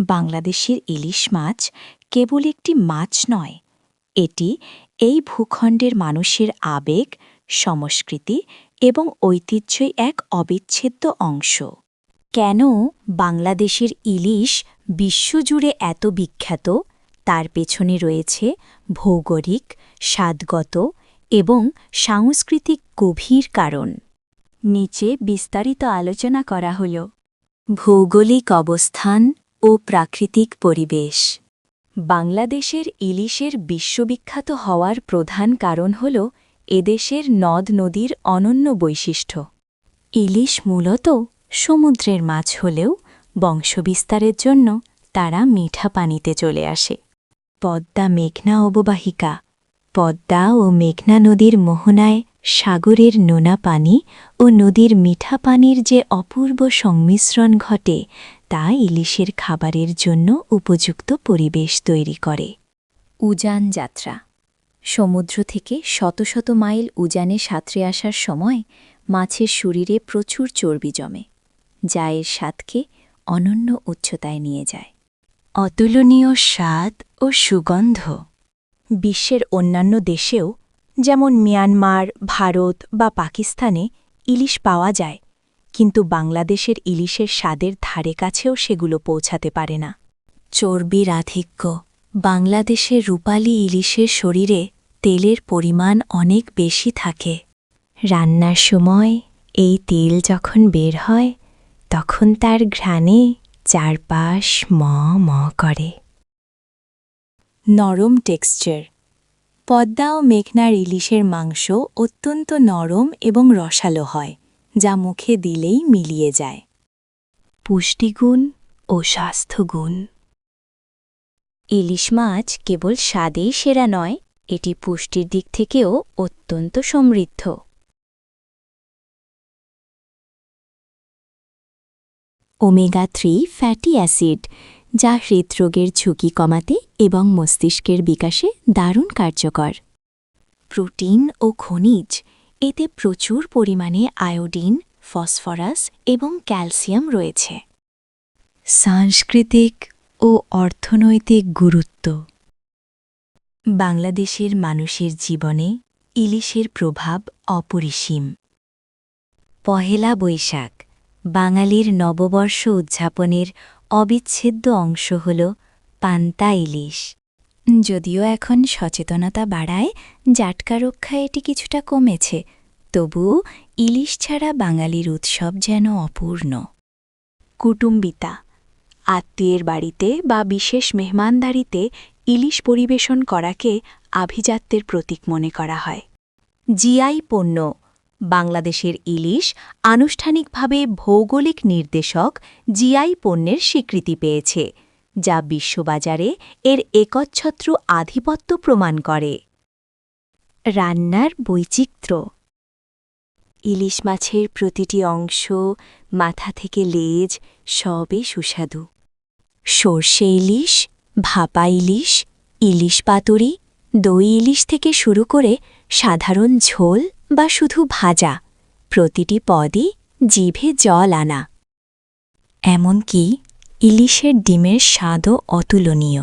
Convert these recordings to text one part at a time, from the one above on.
বাংলাদেশের ইলিশ মাছ কেবল একটি মাছ নয়, এটি এই ভূখণ্ডের মানুষের আবেগ, সংস্কৃতি এবং ঐতিহ্যই এক অবিচ্ছেদ্য অংশ। কেন বাংলাদেশের ইলিশ বিশ্বজুড়ে এত বিখ্যাত, তার পেছনে রয়েছে ভৌগোলিক, স্বাদগত এবং সাংস্কৃতিক গভীর কারণ। নিচে বিস্তারিত আলোচনা করা হল। ভৌগোলিক অবস্থান ও প্রাকৃতিক পরিবেশ। বাংলাদেশের ইলিশের বিশ্ববিখ্যাত হওয়ার প্রধান কারণ হল এদেশের নদ-নদীর অনন্য বৈশিষ্ট্য। ইলিশ মূলত সমুদ্রের মাছ হলেও বংশবিস্তারের জন্য তারা মিঠা পানিতে চলে আসে। পদ্মা মেঘনা অববাহিকা। পদ্মা ও মেঘনা নদীর মোহনায় সাগরের নোনা পানি ও নদীর মিঠা পানির যে অপূর্ব সংমিশ্রণ ঘটে, তা ইলিশের খাবারের জন্য উপযুক্ত পরিবেশ তৈরি করে। উজান যাত্রা। সমুদ্র থেকে শত শত মাইল উজানে সাঁতরে আসার সময় মাছের শরীরে প্রচুর চর্বি জমে, যা এর স্বাদকে অনন্য উচ্চতায় নিয়ে যায়। অতুলনীয় স্বাদ ও সুগন্ধ। বিশ্বের অন্যান্য দেশেও, যেমন মিয়ানমার, ভারত বা পাকিস্তানে ইলিশ পাওয়া যায়, কিন্তু বাংলাদেশের ইলিশের স্বাদের ধারে কাছেও সেগুলো পৌঁছাতে পারে না। চর্বির আধিক্য। বাংলাদেশের রূপালী ইলিশের শরীরে তেলের পরিমাণ অনেক বেশি থাকে। রান্নার সময় এই তেল যখন বের হয়, তখন তার ঘ্রাণে চারপাশ ম ম করে। নরম টেক্সচার। পদ্মা ও মেঘনার ইলিশের মাংস অত্যন্ত নরম এবং রসালো হয়, যা মুখে দিলেই মিলিয়ে যায়। পুষ্টিগুণ ও স্বাস্থ্যগুণ। ইলিশ মাছ কেবল স্বাদেই সেরা নয়, এটি পুষ্টির দিক থেকেও অত্যন্ত সমৃদ্ধ। ওমেগা-3 ফ্যাটি অ্যাসিড, যা হৃদরোগের ঝুঁকি কমাতে এবং মস্তিষ্কের বিকাশে দারুণ কার্যকর। প্রোটিন ও খনিজ। এতে প্রচুর পরিমাণে আয়োডিন, ফসফরাস এবং ক্যালসিয়াম রয়েছে। সাংস্কৃতিক ও অর্থনৈতিক গুরুত্ব। বাংলাদেশের মানুষের জীবনে ইলিশের প্রভাব অপরিসীম। পহেলা বৈশাখ, বাঙালির নববর্ষ উদযাপনের অবিচ্ছেদ্য অংশ হল পান্তা ইলিশ। যদিও এখন সচেতনতা বাড়ায়, জাটকা রক্ষায় এটি কিছুটা কমেছে, তবুও ইলিশ ছাড়া বাঙালির উৎসব যেন অপূর্ণ। কুটুম্বিতা। আত্মীয়ের বাড়িতে বা বিশেষ মেহমানদারিতে ইলিশ পরিবেশন করাকে আভিজাত্যের প্রতীক মনে করা হয়। জিআই পণ্য। বাংলাদেশের ইলিশ আনুষ্ঠানিকভাবে ভৌগোলিক নির্দেশক জিআই পণ্যের স্বীকৃতি পেয়েছে, যা বিশ্ববাজারে এর একচ্ছত্র আধিপত্য প্রমাণ করে। রান্নার বৈচিত্র্য। ইলিশ মাছের প্রতিটি অংশ, মাথা থেকে লেজ, সবই সুস্বাদু। সর্ষে ইলিশ, ভাপা ইলিশ, ইলিশ পাতুরি, দই ইলিশ থেকে শুরু করে সাধারণ ঝোল বা শুধু ভাজা, প্রতিটি পদই জিভে জল আনা। এমনকি ইলিশের ডিমের স্বাদও অতুলনীয়।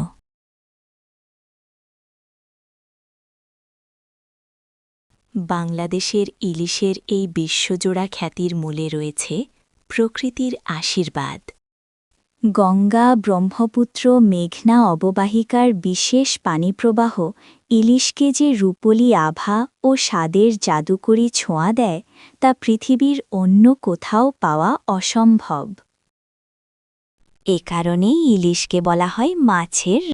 বাংলাদেশের ইলিশের এই বিশ্বজোড়া খ্যাতির মূলে রয়েছে প্রকৃতির আশীর্বাদ। গঙ্গা, ব্রহ্মপুত্র, মেঘনা অববাহিকার বিশেষ পানিপ্রবাহ ইলিশকে যে রূপলি আভা ও স্বাদের জাদুকরী ছোঁয়া দেয়, তা পৃথিবীর অন্য কোথাও পাওয়া অসম্ভব। এ কারণেই ইলিশকে বলা হয় মাছের